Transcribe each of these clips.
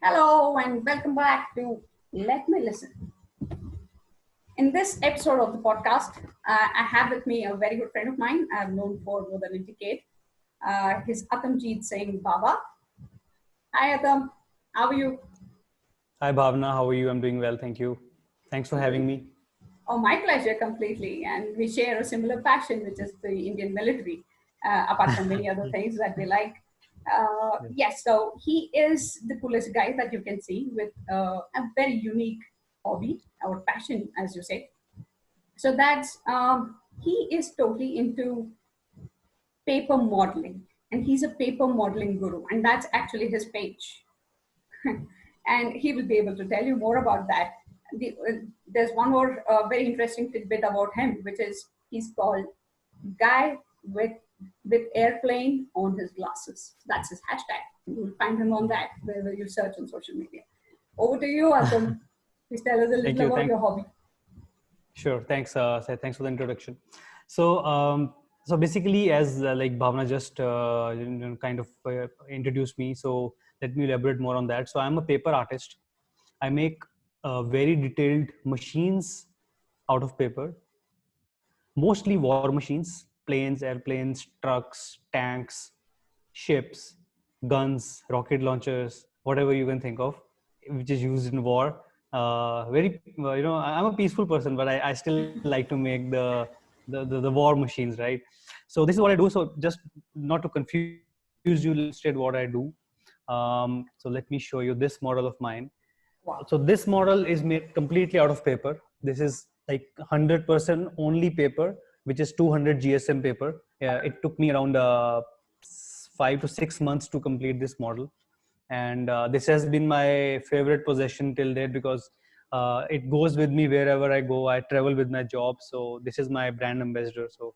Hello and welcome back to Let Me Listen. In this episode of the podcast, I have with me a very good friend of mine I've known for more than a decade. He's Atamjeet Singh Bawa. Hi Atam, how are you? Hi Bhavna, how are you? I'm doing well, thank you. Thanks for having me. Oh, my pleasure completely. And we share a similar passion, which is the Indian military, apart from many other things that we like. Yes. Yes, so he is the coolest guy that you can see with a very unique hobby or passion, as you say. So that's he is totally into paper modeling, and he's a paper modeling guru, and that's actually his page. And he will be able to tell you more about that. There's one more very interesting tidbit about him, which is he's called guy with airplane on his glasses. That's his hashtag. You'll find him on that wherever you search on social media. Over to you, Atam. Please tell us a Thank little you. about your hobby. Sure. Thanks for the introduction. So basically, as like Bhavna just kind of introduced me, so let me elaborate more on that. So I'm a paper artist. I make very detailed machines out of paper, mostly war machines, planes, airplanes, trucks, tanks, ships, guns, rocket launchers, whatever you can think of, which is used in war. I'm a peaceful person, but I still like to make the war machines, right? So this is what I do. So just not to confuse you, let me illustrate what I do. So let me show you this model of mine. Wow. So this model is made completely out of paper. This is like 100% only paper, which is 200 GSM paper. It took me around 5 to 6 months to complete this model, and this has been my favorite possession till date because it goes with me wherever I go. I travel with my job, so this is my brand ambassador. So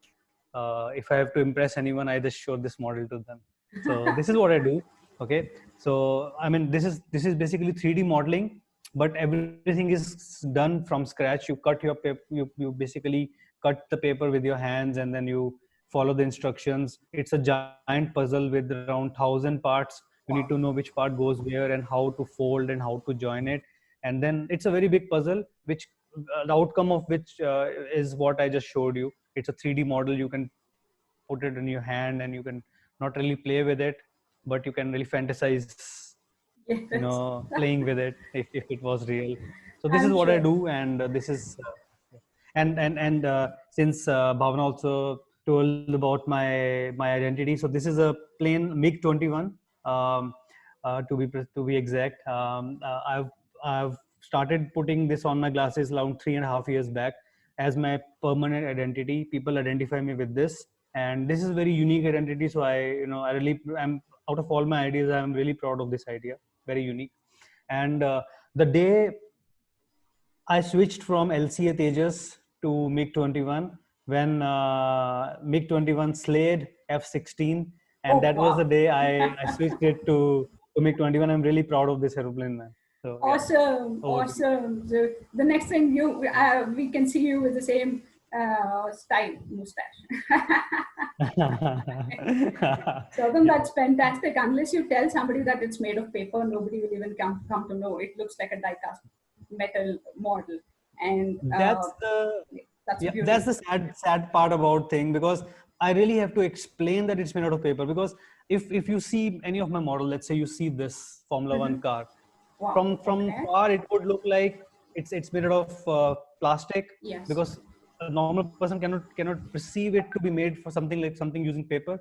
if I have to impress anyone, I just show this model to them. So this is what I do. Okay, so I mean this is basically 3D modeling, but everything is done from scratch. You cut your paper, you basically cut the paper with your hands, and then you follow the instructions. It's a giant puzzle with around 1,000 parts. You need to know Wow. which part goes where and how to fold and how to join it, and then it's a very big puzzle, which the outcome of which is what I just showed you. It's a 3D model. You can put it in your hand and you can not really play with it, but you can really fantasize, Yes. playing with it if it was real. So this is I'm what I sure. do, and this is and since Bhavana also told about my identity, so this is a plain MiG 21, um, to be exact. I've started putting this on my glasses around 3.5 years back as my permanent identity. People identify me with this, and this is very unique identity. So I really am, out of all my ideas, I'm really proud of this idea. Very unique. And the day I switched from LCA Tejas to MiG 21 when MiG 21 slayed F-16, and Oh, that was the wow. day I switched it to MiG 21. I'm really proud of this aeroplane, man. So yeah, Awesome, over to you. awesome. So the next thing we can see you with the same style mustache. So then that's fantastic. Unless you tell somebody that it's made of paper, nobody will even come to know. It looks like a die-cast metal model, and that's the that's a yeah, that's beauty. the sad part about thing, because I really have to explain that it's made out of paper. Because if you see any of my model, let's say you see this Formula One Hmm. car, Wow. from Okay. far it would look like it's made out of plastic, Yes. because a normal person cannot perceive it to be made for something like something using paper.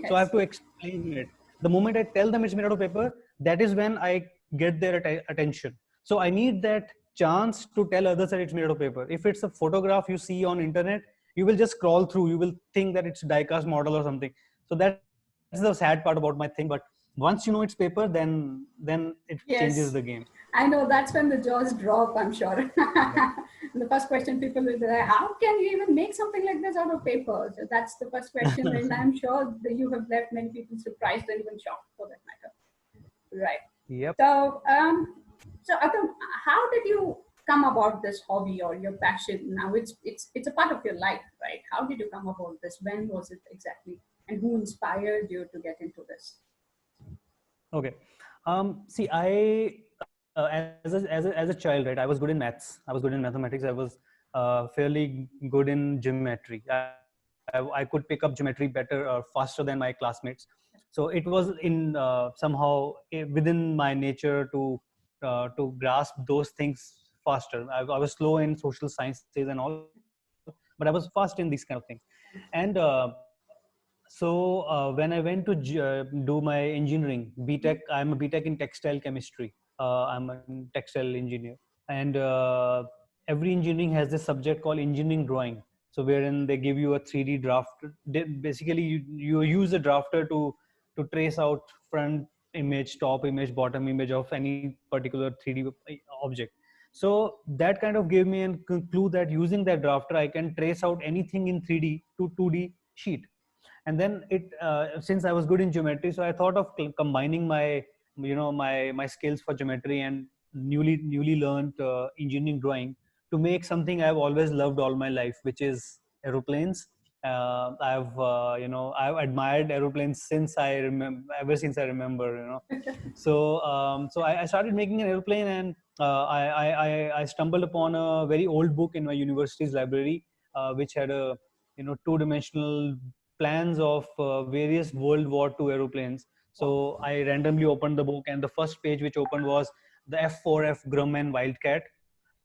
So I have Yes. to explain it. The moment I tell them it's made out of paper, that is when I get their attention. So I need that chance to tell others that it's made out of paper. If it's a photograph you see on internet, you will just scroll through, you will think that it's die-cast model or something. So that's the sad part about my thing. But once you know it's paper, then it changes the Yes. game. I know that's when the jaws drop, I'm sure. Yeah. The first question people will be like, how can you even make something like this out of paper? So that's the first question, and I'm sure that you have left many people surprised and even shocked for that matter. Right. Yep. So, so Atam, how did you come about this hobby or your passion? Now it's a part of your life, right? How did you come about this? When was it exactly? And who inspired you to get into this? Okay. See, as a child, right, I was good in maths. I was good in mathematics. I was fairly good in geometry. I could pick up geometry better or faster than my classmates. So it was in somehow within my nature to grasp those things faster. I was slow in social sciences and all, but I was fast in these kind of things. And so when I went to do my engineering, BTech, I'm a BTech in textile chemistry. I'm a textile engineer, and every engineering has this subject called engineering drawing. So wherein they give you a 3D draft. Basically, you use a drafter to trace out front image, top image, bottom image of any particular 3D object. So that kind of gave me a clue that using that drafter, I can trace out anything in 3D to 2D sheet. And then it since I was good in geometry, so I thought of combining my my skills for geometry and newly learned engineering drawing to make something I've always loved all my life, which is aeroplanes. I've admired aeroplanes since I remember, ever since I remember, So I started making an airplane, and I stumbled upon a very old book in my university's library, which had a two-dimensional plans of various World War II aeroplanes. So I randomly opened the book, and the first page which opened was the F4F Grumman Wildcat.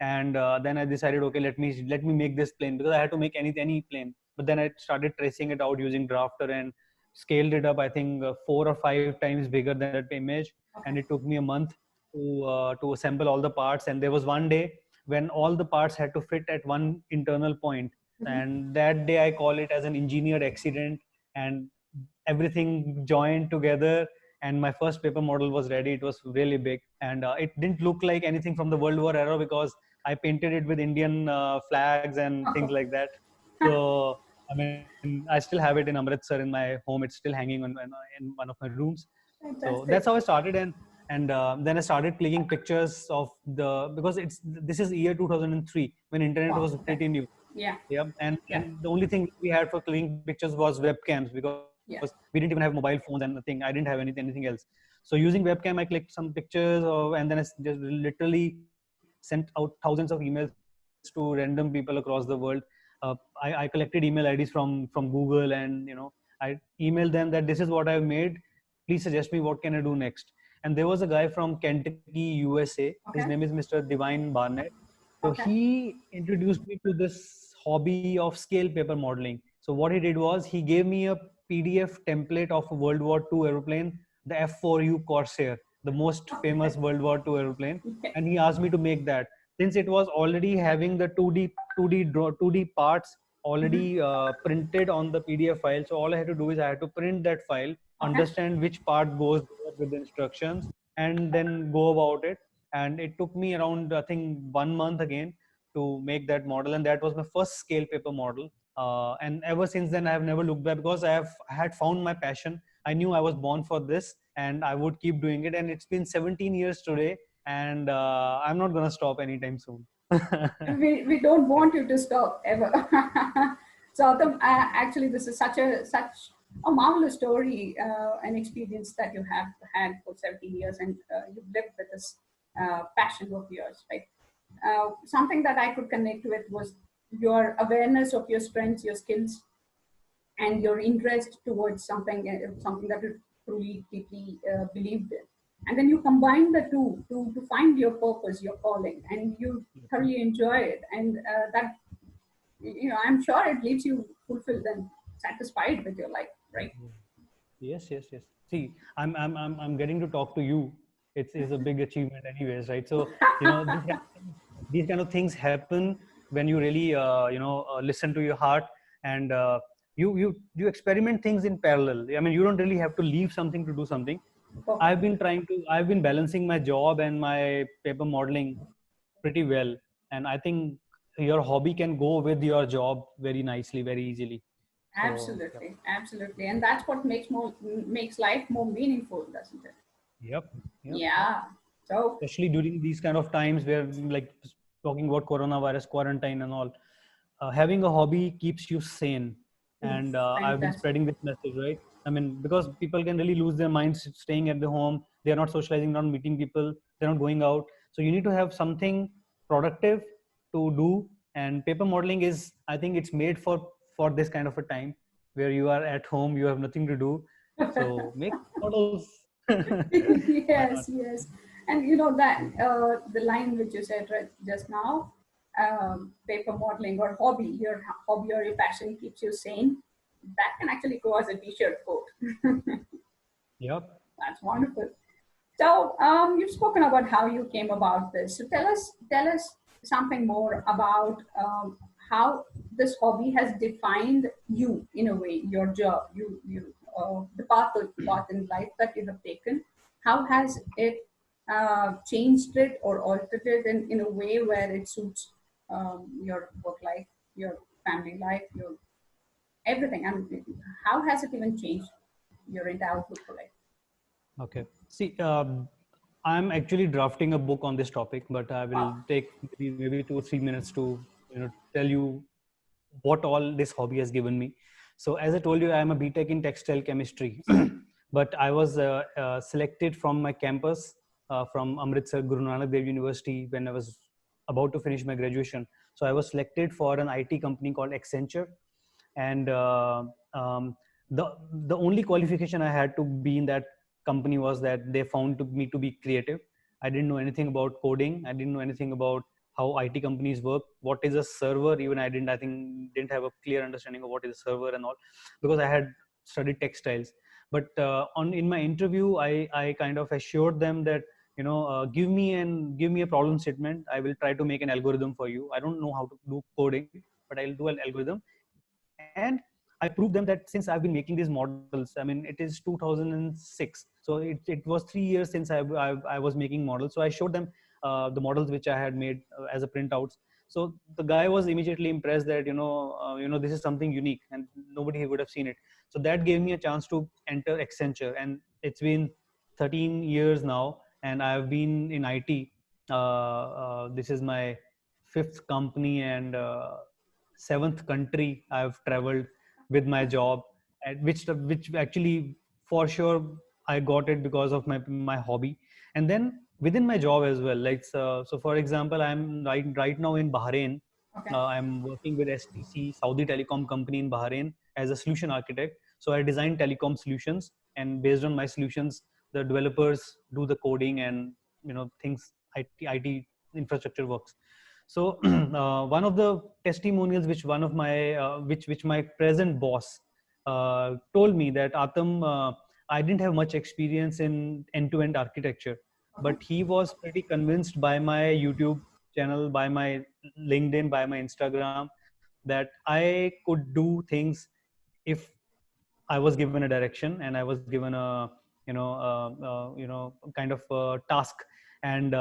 And then I decided, okay, let me make this plane, because I had to make any plane. But then I started tracing it out using drafter and scaled it up, I think 4 or 5 times bigger than that image. And it took me a month to assemble all the parts. And there was one day when all the parts had to fit at one internal point. And that day I call it as an engineered accident, and everything joined together, and my first paper model was ready. It was really big, and it didn't look like anything from the World War era, because I painted it with Indian flags and things like that. So I mean, I still have it in Amritsar in my home. It's still hanging in one of my rooms. So that's how I Fantastic. started. And then I started clicking pictures of because this is year 2003, when internet Wow. was Okay. pretty new. Yeah. Yeah, Yeah. and the only thing we had for clicking pictures was webcams, because we Yeah. didn't even have mobile phones and nothing. I didn't have anything else. So using webcam, I clicked some pictures, and then I just literally sent out thousands of emails to random people across the world. I collected email IDs from Google, and I emailed them that this is what I've made. Please suggest me what can I do next. And there was a guy from Kentucky, USA. His Okay. name is Mr. Divine Barnett. So Okay. he introduced me to this hobby of scale paper modeling. So what he did was he gave me a PDF template of a World War II aeroplane, the F4U Corsair, the most famous Okay. World War II aeroplane, Okay. and he asked me to make that. Since it was already having the 2D parts already printed on the PDF file, so all I had to do is I had to print that file, Okay. understand which part goes there with the instructions, and then go about it. And it took me around, I think, 1 month again to make that model, and that was my first scale paper model. And ever since then, I have never looked back, because I had found my passion. I knew I was born for this, and I would keep doing it. And it's been 17 years today, and I'm not gonna stop anytime soon. We don't want you to stop ever. So Atam, actually, this is such a marvelous story, an experience that you have had for 17 years, and you've lived with this passion of yours, right? Something that I could connect with was your awareness of your strengths, your skills, and your interest towards something that you truly deeply believed in, and then you combine the two to find your purpose, your calling, and you thoroughly enjoy it, and that, I'm sure it leaves you fulfilled and satisfied with your life, right? Yes, yes, yes. See, I'm getting to talk to you. It's a big achievement, anyways, right? So these kind of things happen when you really listen to your heart, and you experiment things in parallel. I mean, you don't really have to leave something to do something. Perfect. I've been balancing my job and my paper modeling pretty well, and I think your hobby can go with your job very nicely, very easily. So yeah. Absolutely, absolutely, and that's what makes life more meaningful, doesn't it? Yep. Yep. Yep. Yeah. So Especially during these kind of times where, like, talking about coronavirus, quarantine, and all, having a hobby keeps you sane. And I've been fantastic. spreading this message, right? I mean, because people can really lose their minds staying at the home. They are not socializing, not meeting people. They're not going out. So you need to have something productive to do, and paper modeling is, I think it's made for this kind of a time where you are at home, you have nothing to do, so make models. Why not? Yes, yes. And you know that the line which you said right just now, paper modeling or hobby, your hobby or your passion keeps you sane. That can actually go as a t-shirt quote. Yep. That's wonderful. So you've spoken about how you came about this. So tell us something more about how this hobby has defined you in a way, your job, the path in life that you have taken. How has it changed it or altered it in a way where it suits your work life, your family life, your everything? And how has it even changed your entire outlook for life? Okay. See, I'm actually drafting a book on this topic, but I will Wow. take maybe 2 or 3 minutes to tell you what all this hobby has given me. So as I told you, I'm a BTech in textile chemistry, but I was selected from my campus from Amritsar Guru Nanak Dev University when I was about to finish my graduation. So I was selected for an IT company called Accenture, and um, the the only qualification I had to be in that company was that they found me to be creative. I didn't know anything about coding. I didn't know anything about how IT companies work. What is a server? Even I think didn't have a clear understanding of what is a server and all, because I had studied textiles. But on in my interview, I kind of assured them that give me a problem statement. I will try to make an algorithm for you. I don't know how to do coding, but I'll do an algorithm. And I proved them that since I've been making these models, I mean, it is 2006, so it was 3 years since I was making models. So I showed them the models which I had made as a printouts. So the guy was immediately impressed that this is something unique and nobody would have seen it. So that gave me a chance to enter Accenture, and it's been 13 years now, and I've been in IT. This is my fifth company, and seventh country I've traveled with my job, and which actually for sure I got it because of my hobby. And then within my job as well, like so for example, I'm right now in Bahrain. Okay. I'm working with STC, Saudi Telecom company in Bahrain, as a solution architect. So I design telecom solutions, and based on my solutions, the developers do the coding, and things IT infrastructure works. So one of the testimonials which one of my which my present boss told me that, Atam, I didn't have much experience in end-to-end architecture, Okay. but he was pretty convinced by my YouTube channel, by my LinkedIn, by my Instagram, that I could do things if I was given a direction and I was given a kind of a task, and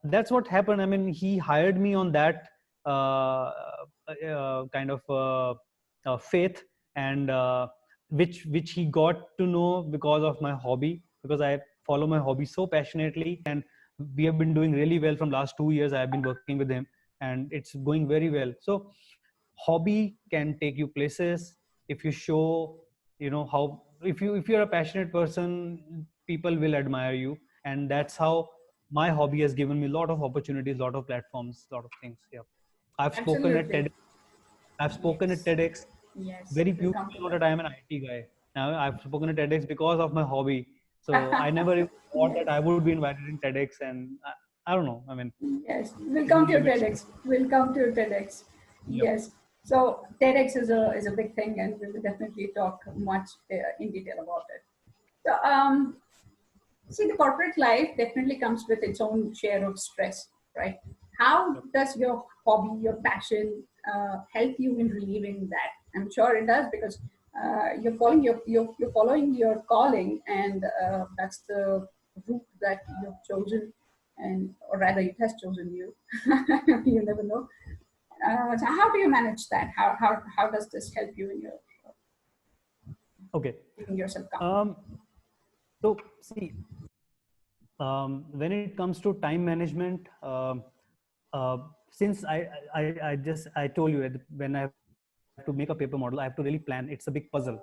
that's what happened. I mean, he hired me on that kind of faith, and which he got to know because of my hobby, because I follow my hobby so passionately, and we have been doing really well from last 2 years. I have been working with him, and it's going very well. So hobby can take you places if you show, how, if you're a passionate person, people will admire you. And that's how my hobby has given me a lot of opportunities, a lot of platforms, a lot of things. Yeah, i've spoken at Absolutely. ted I've spoken at Yes. TEDx. Yes. Very We'll few come to people know that. that I'm an IT guy. Now I've spoken at TEDx because of my hobby. So I never even thought that Yes. I would be invited in TEDx, and I don't know. I mean, Yes. We'll it come will to be a your bit TEDx. strange. We'll come to your TEDx. Yep. Yes. So TEDx is a big thing, and we will definitely talk much in detail about it. So see, the corporate life definitely comes with its own share of stress, right? How Yep. does your hobby, your passion, help you in relieving that? I'm sure it does, because you're following your calling, and that's the route that you've chosen, and or rather, it has chosen you. You never know. So how do you manage that? How does this help you in your Okay. keeping yourself calm? Um, so see, when it comes to time management, uh, since I told you that when I have to make a paper model, I have to really plan. It's a big puzzle.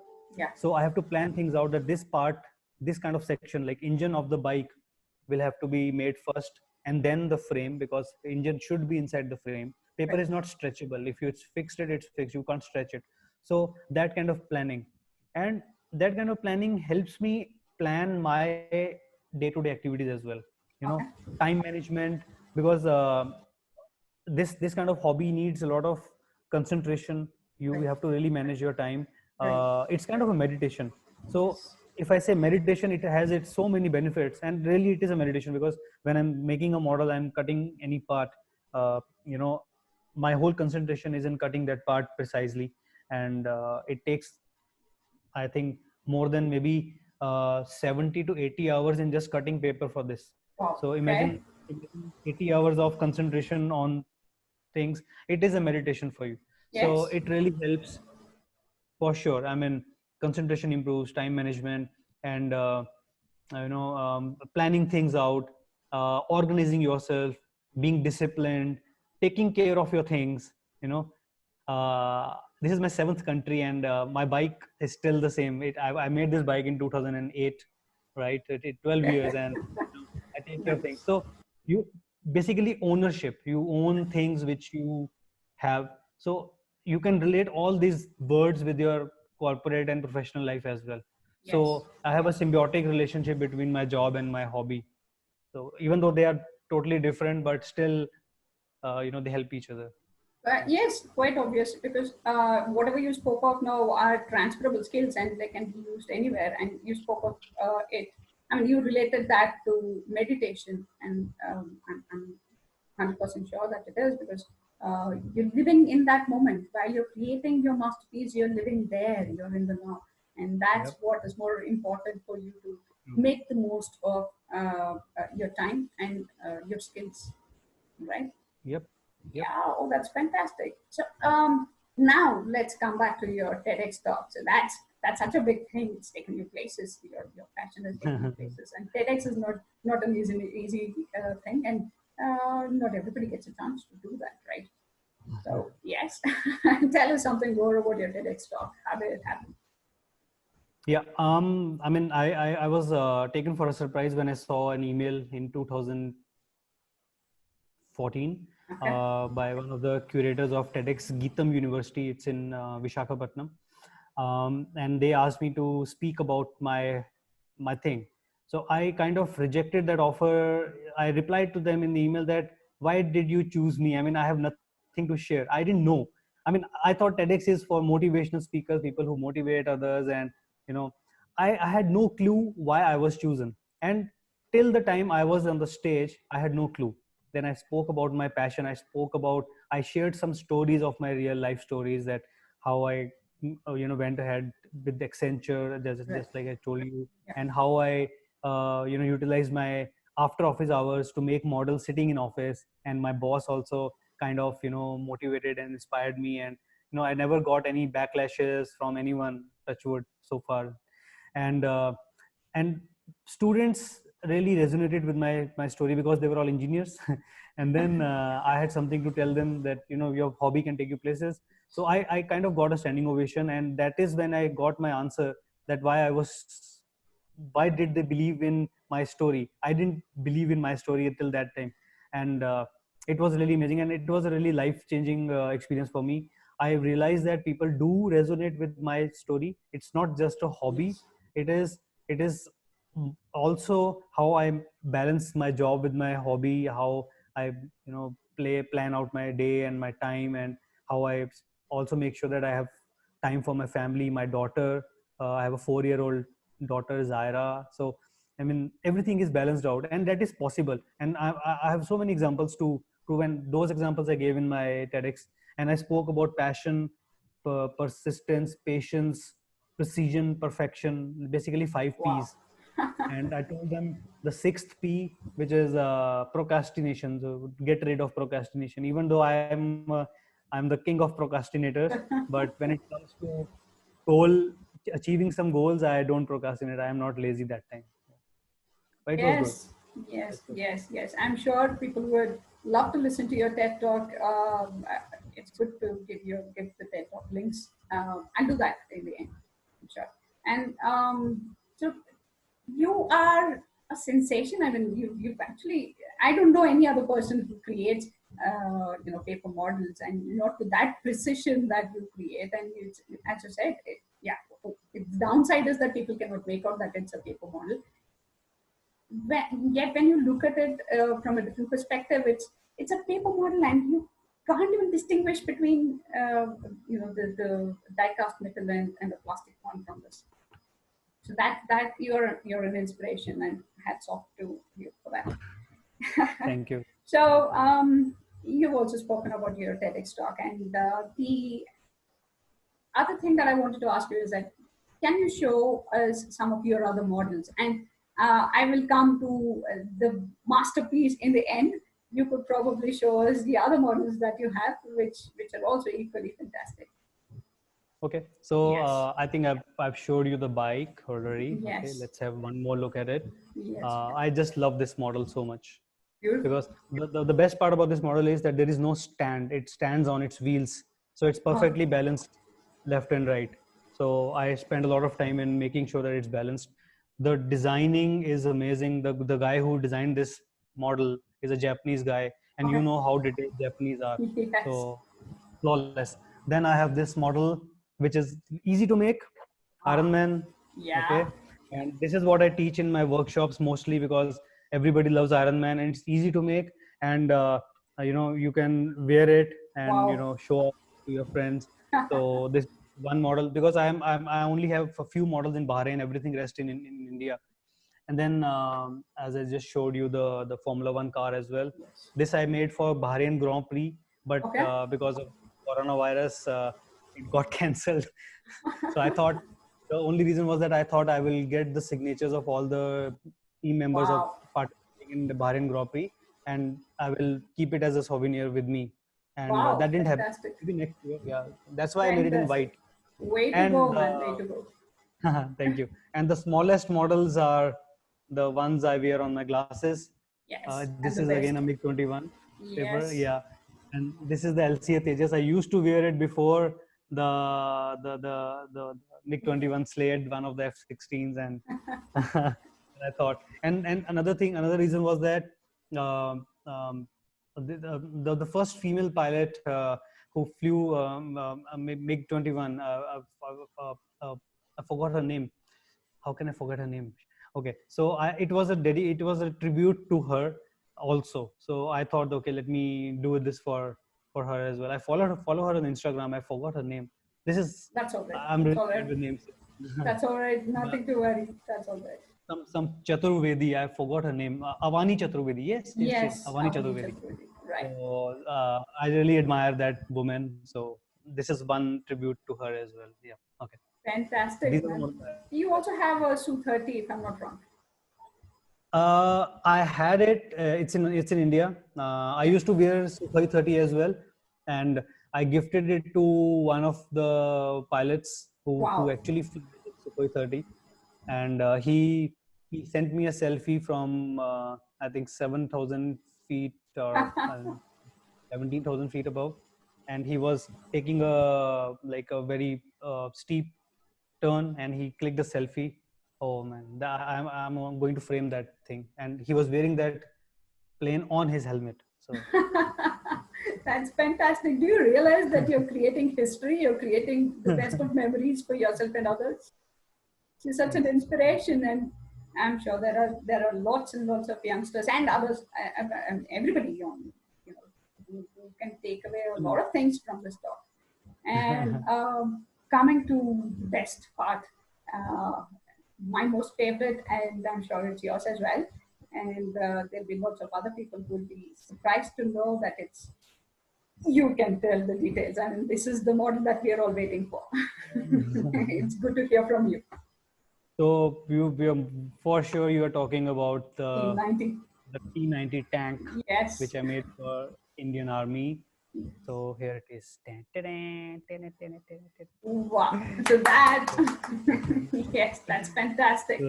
So I Yeah. have to plan things out that this part, this kind of section, like engine of the bike, will have to be made first. and then the frame, because the engine should be inside the frame. Paper is not stretchable. If you fixed it, it's fixed. You can't stretch it. So that kind of planning, and that kind of planning helps me plan my day-to-day activities as well. You know, Okay. time management, because this kind of hobby needs a lot of concentration. You Right. have to really manage your time. Right. It's kind of a meditation. So Yes. if I say meditation, it has its so many benefits, and really it is a meditation, because when I'm making a model, I'm cutting any part, you know, my whole concentration is in cutting that part precisely. And it takes, I think, more than maybe 70 to 80 hours in just cutting paper for this. Wow. So Okay. imagine 80 hours of concentration on things. It is a meditation for you. So Yes. it really helps for sure. I mean, concentration improves, time management, and planning things out, organizing yourself, being disciplined, taking care of your things. You know, this is my seventh country, and my bike is still the same. I made this bike in 2008, right? It 12 years, and I take care of things. Nice. So you basically ownership. You own things which you have. So you can relate all these words with your corporate and professional life as well. Yes. So I have a symbiotic relationship between my job and my hobby. So even though they are totally different, but still, they help each other. Yes, quite obvious because whatever you spoke of now are transferable skills and they can be used anywhere. And you spoke of it. I mean, you related that to meditation, and I'm 100% sure that it is because you're living in that moment while you're creating your masterpiece. You're living there. You're in the now, and that's Yep. what is more important for you to Mm. make the most of your time and your skills, right? Yep. Yep. Yeah, oh, that's fantastic. So now let's come back to your TEDx talk. So that's such a big thing. It's taken you places. Your passion is taking you places, and TEDx is not an easy thing, and not everybody gets a chance to do that, right? So yes, tell us something more about your TEDx talk. How did it happen? Yeah. I mean, I was taken for a surprise when I saw an email in 2014 Okay. by one of the curators of TEDx Geetam University. It's in Vishakhapatnam, and they asked me to speak about my thing. So I kind of rejected that offer. I replied to them in the email that, why did you choose me? I mean, I have nothing to share. I didn't know. I mean, I thought TEDx is for motivational speakers, people who motivate others, and you know, I had no clue why I was chosen. And till the time I was on the stage, I had no clue. Then I spoke about my passion. I shared some stories of my real life stories, that how I went ahead with Accenture, Right. just like I told you, Yeah. and how I utilized my after office hours to make models sitting in office, and my boss also kind of motivated and inspired me. And I never got any backlashes from anyone, touch wood, so far. And uh, and students really resonated with my story, because they were all engineers. And then I had something to tell them, that your hobby can take you places. So I kind of got a standing ovation, and that is when I got my answer, that why did they believe in my story. I didn't believe in my story until that time. And it was really amazing, and it was a really life changing experience for me. I realized that people do resonate with my story. It's not just a hobby. Yes. It is also how I balance my job with my hobby, how I plan out my day and my time, and how I also make sure that I have time for my family, my daughter. I have a 4-year-old daughter, Zaira. So I mean, everything is balanced out, and that is possible. And I have so many examples to prove, and those examples I gave in my TEDx. And I spoke about passion, persistence, patience, precision, perfection, basically five Wow. P's. And I told them the sixth P, which is procrastination. So get rid of procrastination. Even though I'm the king of procrastinators, but when it comes to goal achieving some goals, I don't procrastinate. I am not lazy that time. But it was good. Yes, yes, It was good. yes, yes. I'm sure people would love to listen to your TED talk. It's good to give the TED talk links. I'll do that in the end, I'm sure. And so you are a sensation. I mean, you've actually, I don't know any other person who creates, paper models, and not with that precision that you create. And it's, as you said, yeah, its downside is that people cannot make out that it's a paper model. Yet when you look at it from a different perspective, it's a paper model, and you can't even distinguish between the die cast metal and the plastic one from this. So that you're an inspiration, and hats off to you for that. Thank you. So you've also spoken about your TEDx talk, and the other thing that I wanted to ask you is that, can you show us some of your other models? And I will come to the masterpiece in the end. You could probably show us the other models that you have, which are also equally fantastic. Okay, so Yes. I think I've showed you the bike already. Yes. Okay, let's have one more look at it. Yes. I just love this model so much. Beautiful. Because the best part about this model is that there is no stand. It stands on its wheels, so it's perfectly balanced left and right. So I spend a lot of time in making sure that it's balanced. The designing is amazing. The guy who designed this model is a Japanese guy, and you know how detailed Japanese are. Yes. So flawless. Then I have this model which is easy to make, Iron Man. Yeah. Okay, and this is what I teach in my workshops mostly, because everybody loves Iron Man and it's easy to make, and you can wear it and Wow. show off to your friends. So this one model, because I only have a few models in Bahrain, everything rest in India. And then as I just showed you the Formula One car as well. Yes. This I made for Bahrain Grand Prix, but Okay. because of coronavirus, it got cancelled. So I thought, the only reason was that I thought I will get the signatures of all the team members of Wow. participating in the Bahrain Grand Prix, and I will keep it as a souvenir with me. And Wow. that didn't happen. Fantastic. Maybe next year, yeah. That's why I made it in Fantastic. white. Way to go, And man. Way to go. thank you. And the smallest models are the ones I wear on my glasses. Yes. This And the is again best. a MiG-21 paper, Yes. yeah. And this is the LCA Tejas. I used to wear it before the MiG-21 slayed one of the F-16s, and I thought. And another reason was that um, um, the first female pilot who flew a MiG-21. I forgot her name. How can I forget her name? Okay, so it was a tribute to her also. So I thought, okay, let me do this for her as well. I follow her on Instagram. I forgot her name. This is That's all right. I'm That's really all bad right. with names. That's all right. But Nothing to worry. That's all right. some Chaturvedi. I forgot her name. Avani Chaturvedi. Yes. Yes. Avani Atamjeet Chaturvedi. Singh Bawa. Right. So I really admire that woman. So this is one tribute to her as well. Yeah. Okay. So these Fantastic, are the man. models. You also have a Su-30, if I'm not wrong. I had it. It's in India. I Yeah. used to wear Sukhoi 30 as well, and I gifted it to one of the pilots who Wow. actually flew the Sukhoi 30, and he sent me a selfie from I think 7,000 feet or 17,000 feet above, and he was taking a very steep turn, and he clicked the selfie. Oh man, I'm going to frame that thing. And he was wearing that plane on his helmet. So That's fantastic. Do you realize that you're creating history? You're creating the best of memories for yourself and others. You're such an thanks. inspiration, and I'm sure there are lots and lots of youngsters and others, everybody who can take away a lot of things from this talk. And coming to the best part, uh, my most favorite, and I'm sure it's yours as well. And there'll be lots of other people who will be surprised to know that you can tell the details. I mean, this is the model that we are all waiting for. It's good to hear from you. So for sure you are talking about T90. the T90 tank, Yes. which I made for Indian Army. So here it is. Wow. So that, yes, that's fantastic.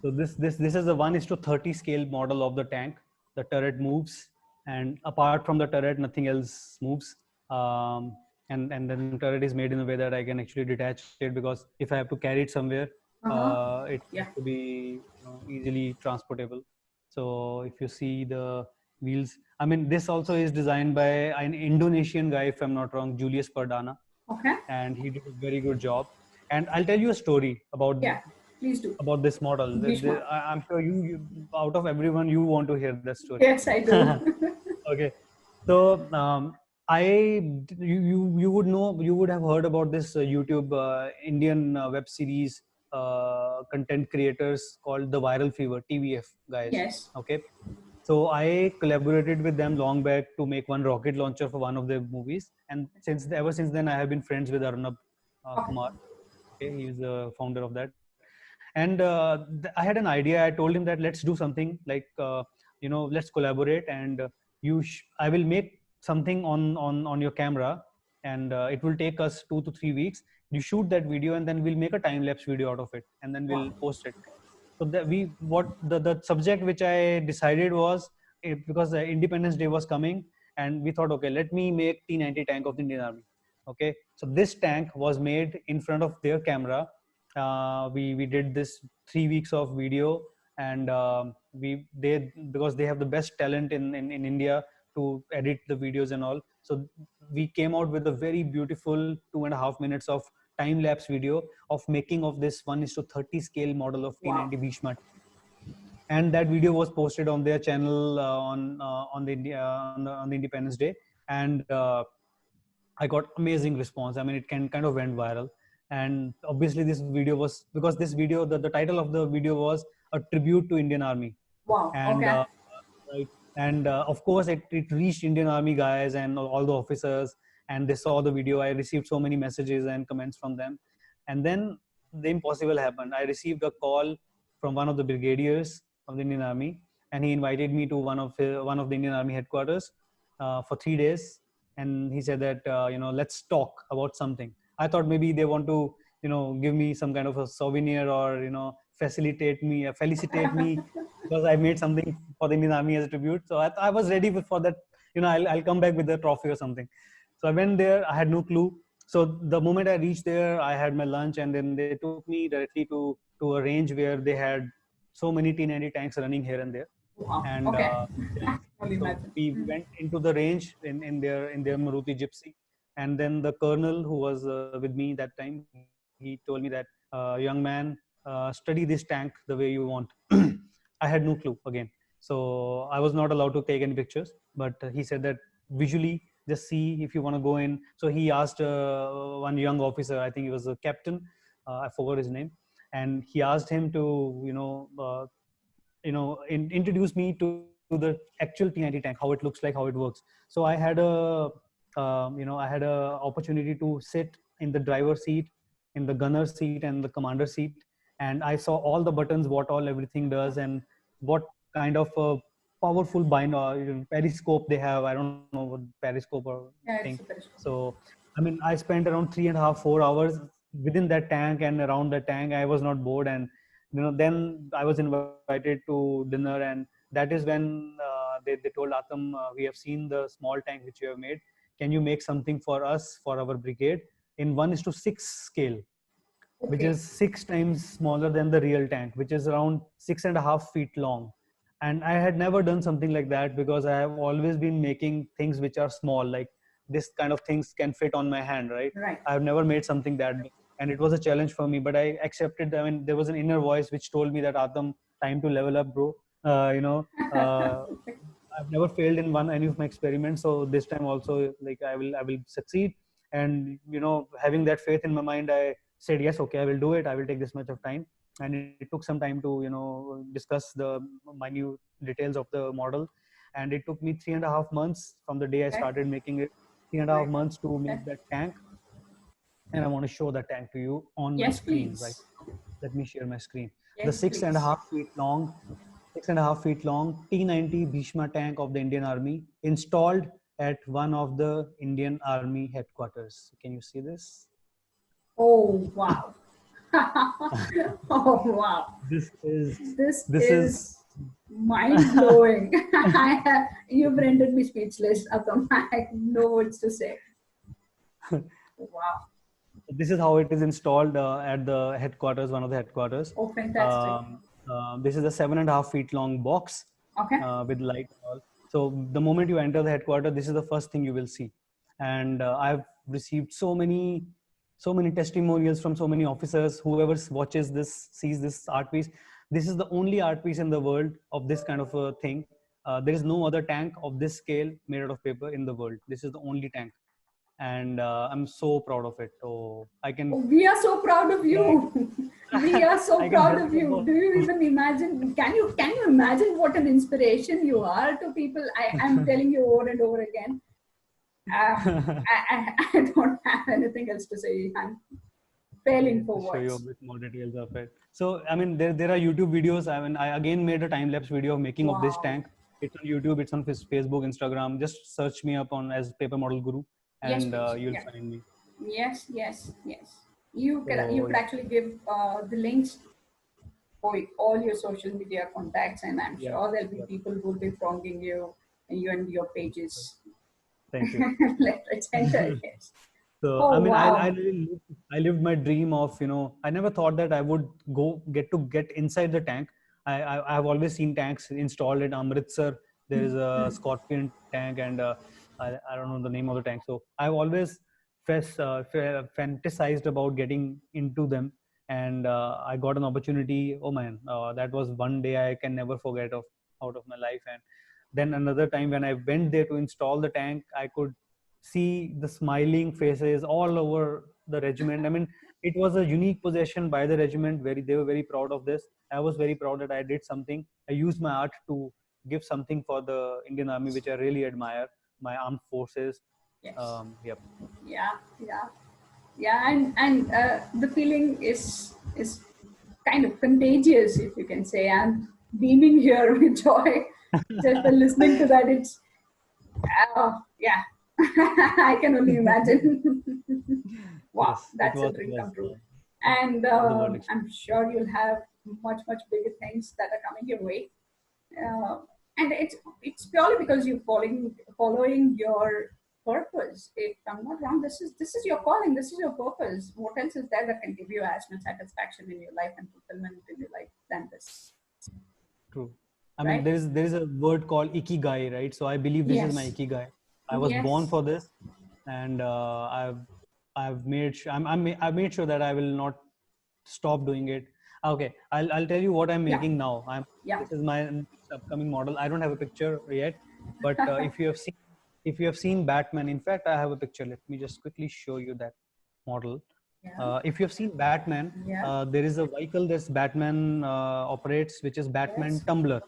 So this is a 1:30 scale model of the tank. The turret moves, and apart from the turret, nothing else moves. And then the turret is made in a way that I can actually detach it, because if I have to carry it somewhere, Uh huh. it has Yeah. to be easily transportable. So if you see the wheels, I mean, this also is designed by an Indonesian guy, if I'm not wrong, Julius Perdana, Okay. and he did a very good job. And I'll tell you a story Yeah. Please do. about this model. Bhishma. I'm sure out of everyone, you want to hear that story. Yes, I do. Okay. So you would know, you would have heard about this YouTube Indian web series content creators called the Viral Fever, TVF guys. Yes. Okay. So I collaborated with them long back to make one rocket launcher for one of their movies, and ever since then I have been friends with Arnab Okay. Kumar. Okay, he is the founder of that. And I had an idea. I told him that let's do something like let's collaborate, and I will make something on your camera, and it will take us 2 to 3 weeks. You shoot that video, and then we'll make a time lapse video out of it, and then we'll Wow. post it. So the subject which I decided was, because the Independence Day was coming, and we thought, okay, let me make T90 tank of the Indian Army. Okay, so this tank was made in front of their camera. We did this 3 weeks of video, and they, because they have the best talent in India to edit the videos and all. So we came out with a very beautiful 2.5 minutes of time lapse video of making of this 1:30 scale model of Wow. T90 Bhishma, and that video was posted on their channel on the Independence Day, and I got amazing response. I mean, it kind of went viral, and obviously this video was, because this video, the title of the video was a tribute to Indian Army, Wow. and Okay. right, and of course it reached Indian Army guys and all the officers, and they saw the video. I received so many messages and comments from them, and then the impossible happened. I received a call from one of the brigadiers of the Indian Army, and he invited me to one of the Indian Army headquarters for 3 days, and he said that let's talk about something. I thought maybe they want to give me some kind of a souvenir, or felicitate me because I made something for the Indian Army as a tribute. So I was ready for that. I'll come back with a trophy or something. So I went there. I had no clue. So the moment I reached there, I had my lunch, and then they took me directly to a range where they had so many T90 tanks running here and there. Wow. And Okay. yeah, Only so imagine. we went into the range in their Maruti Gypsy, and then the colonel who was with me that time, he told me that, young man, study this tank the way you want. I had no clue again, so I was not allowed to take any pictures. But he said that visually, just see if you want to go in. So he asked one young officer, I think he was a captain, I forgot his name, and he asked him to introduce me to the actual T90 tank, how it looks like, how it works. So I had a opportunity to sit in the driver's seat, in the gunner seat, and the commander seat, and I saw all the buttons, what all everything does, and what kind of a powerful periscope they have. I don't know what periscope or Yeah, thing. it's a very So I mean, I spent around 3.5 4 hours within that tank and around the tank. I was not bored, and then I was invited to dinner, and that is when they told Atam, we have seen the small tank which you have made. Can you make something for us, for our brigade, in 1:6 scale, which okay. is 6 times smaller than the real tank, which is around 6.5 feet long. And I had never done something like that, because I have always been making things which are small, like this kind of things can fit on my hand, right? Right. I have never made something that big, and it was a challenge for me, but I accepted. I mean, there was an inner voice which told me that, Atam, time to level up, bro. uh, you know uh, I've never failed in any of my experiments, so this time also, like, I will succeed. And having that faith in my mind, I said yes, okay, I will do it. I will take this much of time, and it took some time to discuss the minute details of the model, and it took me 3.5 months from the day I Okay. started making it. Three and a half Right. months to Okay. make that tank, and I want to show that tank to you on my Yes, screen. Right, please. let me share my screen. The Yes, six and a please. half feet long 6.5 feet long T90 Bhishma tank of the Indian Army, installed at one of the Indian Army headquarters. Can you see this? Oh, wow. Oh, wow. This is This this is is mind blowing. You've rendered me speechless, Atam. I have no words to say. Wow. this is how it is installed at the headquarters, one of the headquarters. Oh, fantastic. Um, This is a 7.5 feet long box Okay. with light and all. So the moment you enter the headquarters, this is the first thing you will see. And I've received so many testimonials from so many officers. Whoever watches this, sees this art piece. This is the only art piece in the world of this kind of a thing. There is no other tank of this scale made out of paper in the world. This is the only tank, and I'm so proud of it. So I can, We are so proud of you. We are so I can proud brag of you. about. Do you even imagine? Can you imagine what an inspiration you are to people? I'm telling you over and over again. I don't have anything else to say. I'm failing for To show you a words. bit more details of it. So I mean, there are YouTube videos. I mean, I again made a time lapse video of making of this Wow. tank. It's on YouTube. It's on Facebook, Instagram. Just search me up on as Paper Model Guru, Yes, and please. you'll Yeah. find me. Yes, yes, yes. You So could actually give the links for all your social media contacts, and I'm yeah, sure there'll be yeah. people who will be thronging you and your pages. Thank you. Let's enter. Yes. So I Oh mean, wow. I lived my dream of, I never thought that I would get inside the tank. I have always seen tanks installed at Amritsar. There is a Scorpion tank, and I don't know the name of the tank. So I've always fantasized about getting into them, and I got an opportunity. Oh man, that was one day I can never forget of out of my life. And then another time when I went there to install the tank, I could see the smiling faces all over the regiment. I mean, it was a unique possession by the regiment. They were very proud of this. I was very proud that I did something. I used my art to give something for the Indian Army, which I really admire. My armed forces. Yes. Yep. Yeah. Yeah. Yeah. And the feeling is kind of contagious, if you can say. I'm beaming here with joy just by listening to that. It's yeah. I can only imagine. Wow, Yes, that's a It dream was come true. And the world I'm sure you'll have much bigger things that are coming your way. Uh, and it's purely because you're following your purpose. If I'm not wrong, this is your calling. This is your purpose. What else is there that can give you as much satisfaction in your life and fulfillment in your life than this? true. I mean, Right? there is a word called ikigai, right? So I believe this is my Yes. ikigai. I was born Yes. for this, and I've made sure I've made sure that I will not stop doing it. Okay, I'll tell you what I'm Yeah. making now. Yeah. This is my next upcoming model. I don't have a picture yet, but if you have seen Batman, in fact, I have a picture. Let me just quickly show you that model. Yeah. If you have seen Batman, Yeah. there is a vehicle this Batman operates, which is Batman Yes. Tumbler.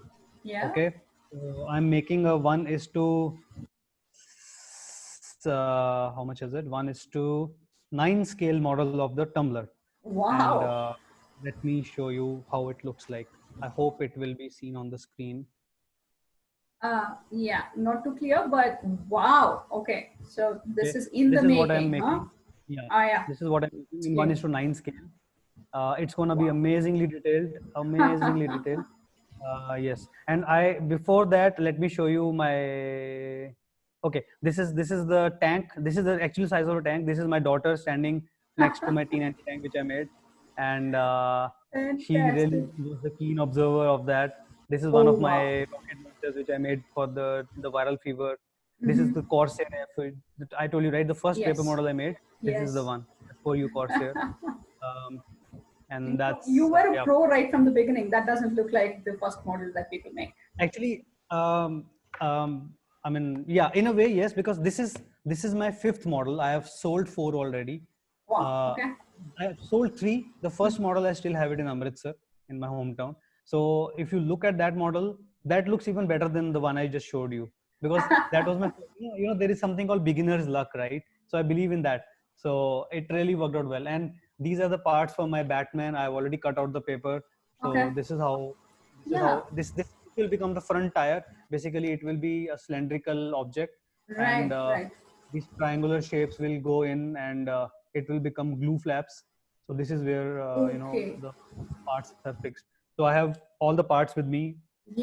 Yeah. Okay, so I'm making a 1:9 how much is it? 1:9 scale model of the tumbler, and Wow. let me show you how it looks like. I hope it will be seen on the screen. Yeah, not too clear, but wow. Okay, so this Okay, is in the this is what I'm making, huh? making. Yeah, Ah, yeah. this is what I'm making in one Scale. is to nine scale. It's gonna be Wow. amazingly detailed, amazingly detailed. Yes, and I before that, let me show you my. Okay, this is the tank. This is the actual size of the tank. This is my daughter standing next to my T90 tank, which I made, and she really Fantastic. was the keen observer of that. This is one Oh of wow. my rocket launchers, which I made for the viral fever. This is the Mm-hmm. Corsair Airfield. I told you, right? The first paper Yes. model I made. This is the Yes. one for you, Corsair. Um, and You that's were a yeah. pro right from the beginning. That doesn't look like the first model that people make. Actually, I mean, yeah, in a way, yes, because this is my fifth model. I have sold four already. Wow. Uh, Okay. I have sold three. The first model I still have it in Amritsar, in my hometown. So if you look at that model, that looks even better than the one I just showed you, because that was my, there is something called beginner's luck, right? So I believe in that. So it really worked out well. And these are the parts for my Batman. I've already cut out the paper. So Okay. Yeah. this will become the front tire. Basically, it will be a cylindrical object, and Right. Right. these triangular shapes will go in, and it will become glue flaps. So this is where Okay. the parts are fixed. So I have all the parts with me.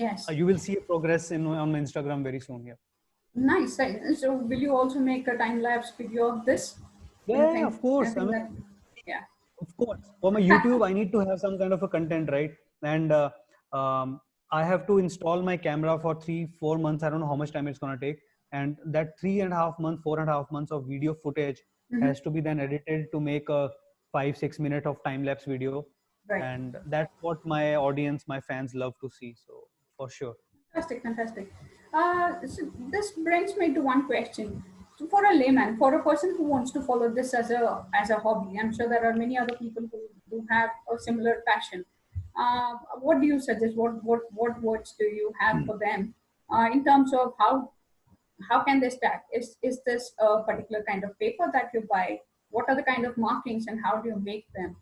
Yes. You will see a progress on my Instagram very soon. Yeah. Nice. Nice. So, will you also make a time lapse video of this? Yeah, of course. I Anything that? mean, Yeah. of course, for my YouTube, I need to have some kind of a content, right? And I have to install my camera for 3-4 months. I don't know how much time it's going to take. And that 3.5 months, 4.5 months of video footage Mm-hmm. has to be then edited to make a 5-6 minute of time-lapse video. Right. And that's what my audience, my fans love to see. So for sure. Fantastic, fantastic. So this brings me to one question. So for a layman, for a person who wants to follow this as a hobby, I'm sure there are many other people who have a similar passion. What do you suggest? What words do you have for them in terms of how can they start? Is this a particular kind of paper that you buy? What are the kind of markings and how do you make them?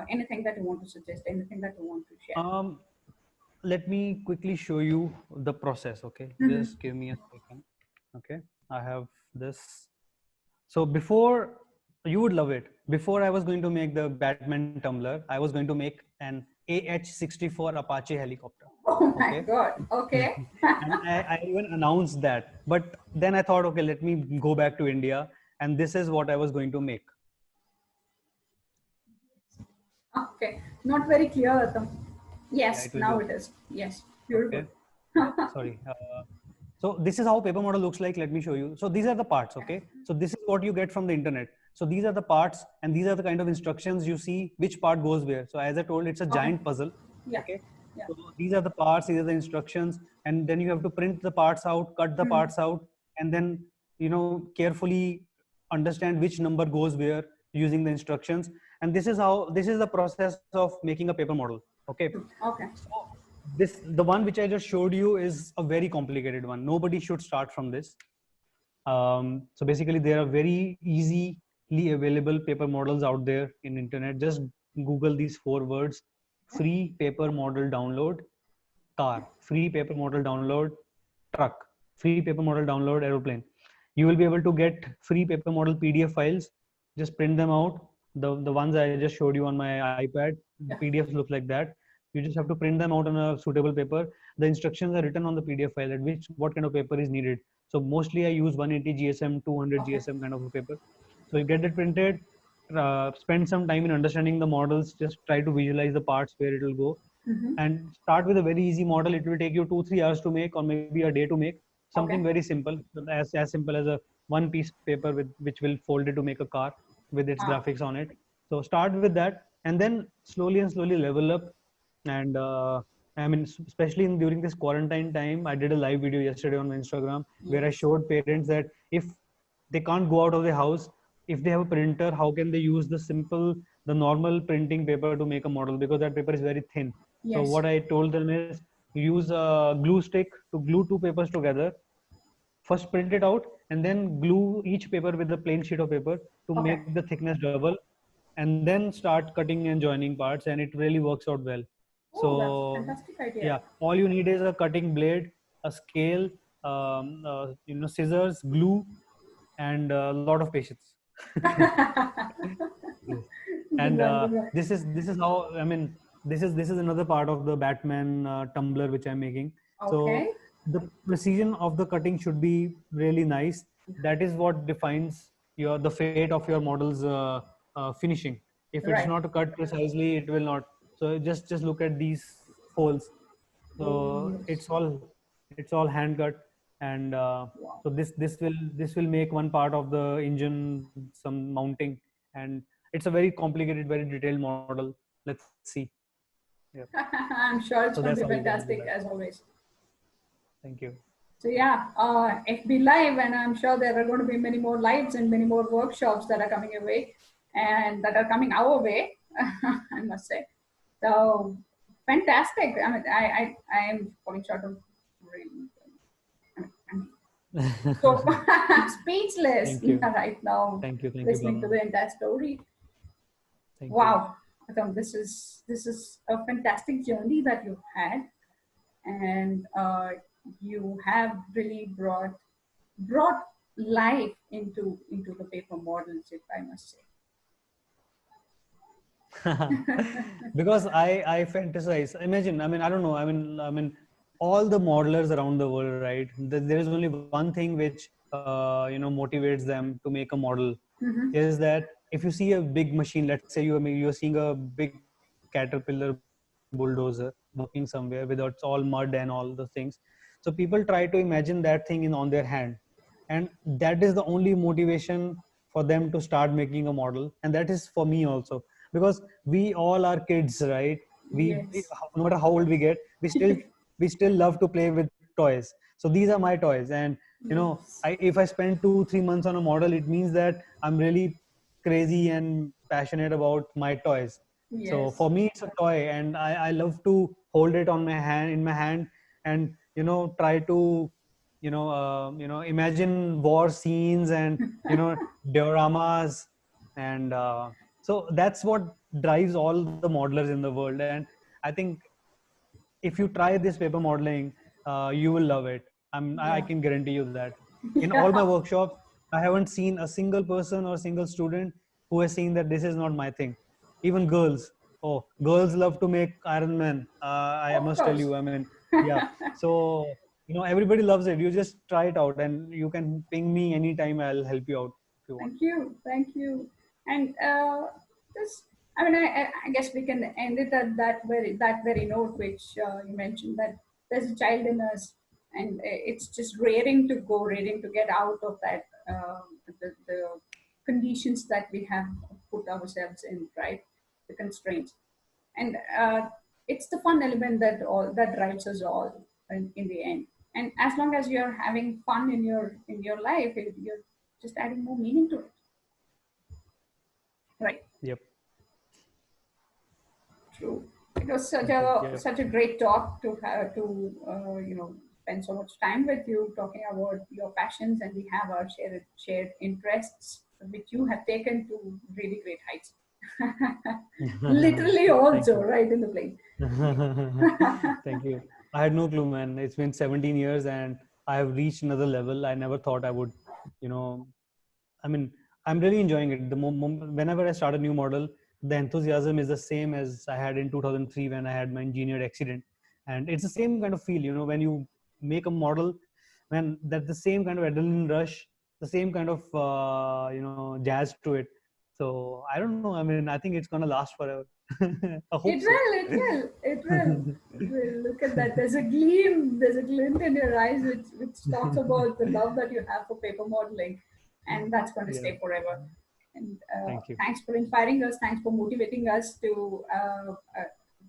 Anything that you want to suggest? Anything that you want to share? Um, Let me quickly show you the process. Okay, Mm-hmm. just give me a second. Okay, I have this. So before, you would love it. Before I was going to make the Batman tumbler, I was going to make an AH-64 Apache helicopter. Oh my Okay. God. Okay. And I even announced that. But then I thought, okay, let me go back to India. And this is what I was going to make. Okay. Not very clear, Atam. Yeah, Yes, it will now go. it is. Yes. Beautiful. Okay. Sorry. So this is how paper model looks like. Let me show you. So these are the parts. Okay. So this is what you get from the internet. So these are the parts and these are the kind of instructions you see which part goes where. So as I told, it's a Okay. giant puzzle. Yeah. Okay. Yeah. So these are the parts, these are the instructions, and then you have to print the parts out, cut the parts out, and then, carefully understand which number goes where using the instructions. And this is the process of making a paper model. Okay. Okay. So the one which I just showed you is a very complicated one. Nobody should start from this. So basically there are very easily available paper models out there in internet. Just Google these 4 words: free paper model download, car, free paper model download, truck, free paper model download, aeroplane. You will be able to get free paper model PDF files. Just print them out. The ones I just showed you on my iPad, the Yeah. PDFs look like that. You just have to print them out on a suitable paper. The instructions are written on the PDF file at which what kind of paper is needed. So mostly I use 180 GSM, 200 Okay. GSM kind of a paper. So you get it printed, spend some time in understanding the models, just try to visualize the parts where it will go, Mm-hmm. and start with a very easy model. It will take you 2-3 hours to make, or maybe a day to make something Okay. very simple, as simple as a one piece paper with which will fold it to make a car with its Ah. graphics on it. So start with that, and then slowly and slowly level up. And I mean, especially during this quarantine time, I did a live video yesterday on my Instagram where I Yes. showed parents that if they can't go out of the house, if they have a printer, how can they use the normal printing paper to make a model, because that paper is very thin. So Yes. what I told them is, use a glue stick to glue 2 papers together. First print it out and then glue each paper with a plain sheet of paper to Okay. make the thickness double, and then start cutting and joining parts, and it really works out well. Oh, that's a So fantastic idea. yeah, all you need is a cutting blade, a scale, scissors, glue, and a lot of patience. Yes. Good And one. Good one. this is how, I mean, this is another part of the Batman tumbler which I'm making. So Okay. the precision of the cutting should be really nice. That is what defines the fate of your model's finishing. If it's Right. not cut precisely, it will not. So just look at these folds. Oh So yes. it's all hand cut. And Wow. so this will make one part of the engine some mounting, and it's a very complicated, very detailed model. Let's see. Yeah. I'm sure So it's that's going how to be you're gonna do fantastic that. as always. Thank you. So yeah, FB Live, and I'm sure there are going to be many more lives and many more workshops that are coming your way, and that are coming our way. I must say. So fantastic. I mean, I am falling short of really. I'm so I'm speechless Thank you. right now, Thank you, listening to Bhavna. the entire story. Thank you. Wow, Atam, this is a fantastic journey that you've had, and you have really brought life into the paper models, if I must say. Because I fantasize. Imagine, I mean, I don't know. I mean, all the modelers around the world, right? There is only one thing which motivates them to make a model, Mm-hmm. is that if you see a big machine, let's say you're seeing a big caterpillar bulldozer, okay, walking somewhere without it's all mud and all those things. So people try to imagine that thing in on their hand, and that is the only motivation for them to start making a model. And that is for me also, because we all are kids, right? We Yes. no matter how old we get, we still love to play with toys. So these are my toys, and Yes. if I spend 2-3 months on a model, it means that I'm really crazy and passionate about my toys. So Yes. for me, it's a toy, and I love to hold it on my hand, in my hand, and try to imagine war scenes and dioramas, and so that's what drives all the modelers in the world. And I think if you try this paper modeling, you will love it. I Yeah. can guarantee you that. In all my Yeah. workshops, I haven't seen a single person or a single student who has seen that this is not my thing. Even girls. Oh, girls love to make Iron Man. I Of must tell course. you. I mean, yeah. So everybody loves it. You just try it out, and you can ping me anytime. I'll help you out if you want. Thank you. Thank you. And this, I mean, I guess we can end it at that very note, which you mentioned, that there's a child in us, and it's just raring to go, raring to get out of that the conditions that we have put ourselves in, right? The constraints, and it's the fun element that drives us all in the end. And as long as you're having fun in your life, you're just adding more meaning to it, right? Yep. True. It was such Thank you. a Yep. such a great talk to have to spend so much time with you, talking about your passions, and we have our shared interests, which you have taken to really great heights. Literally, Thank also you. right in the plane. Thank you. I had no clue, man. It's been 17 years and I have reached another level. I never thought I would, you know, I mean, I'm really enjoying it. Whenever I start a new model, the enthusiasm is the same as I had in 2003 when I had my engineered accident. And it's the same kind of feel, when you make a model, when that's the same kind of adrenaline rush, the same kind of, jazz to it. So I don't know. I mean, I think it's going to last forever. I hope It so. will, it will, it will, it will. Look at that. There's a glint in your eyes which talks about the love that you have for paper modeling, and that's going to Yeah. stay forever. And Thank you. thanks for inspiring us. Thanks for motivating us to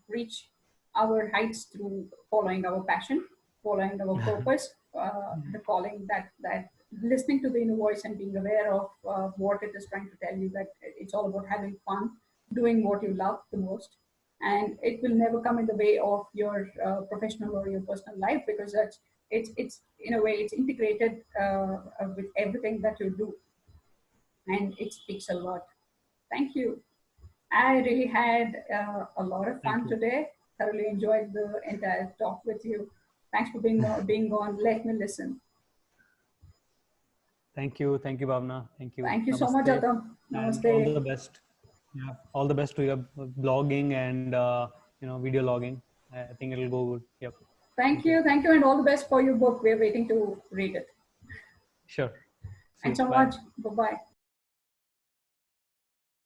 reach our heights through following our passion, following our purpose, the calling that listening to the inner voice and being aware of what it is trying to tell you, that it's all about having fun, doing what you love the most, and it will never come in the way of your professional or your personal life, because it's in a way it's integrated with everything that you do, and it speaks a lot. Thank you. I really had a lot of Thank fun you. today. Thoroughly enjoyed the entire talk with you. Thanks for being on. Let me listen. Thank you. Thank you, Bhavna. Thank you. Thank you so much, Namaste. Atam. And all the Namaste. best. Yeah. All the best to your blogging and, video logging. I think it'll go good. Yep. Thank Thank you. you. Thank you, and all the best for your book. We're waiting to read it. Sure. See Thanks you. so Bye. much. Bye bye.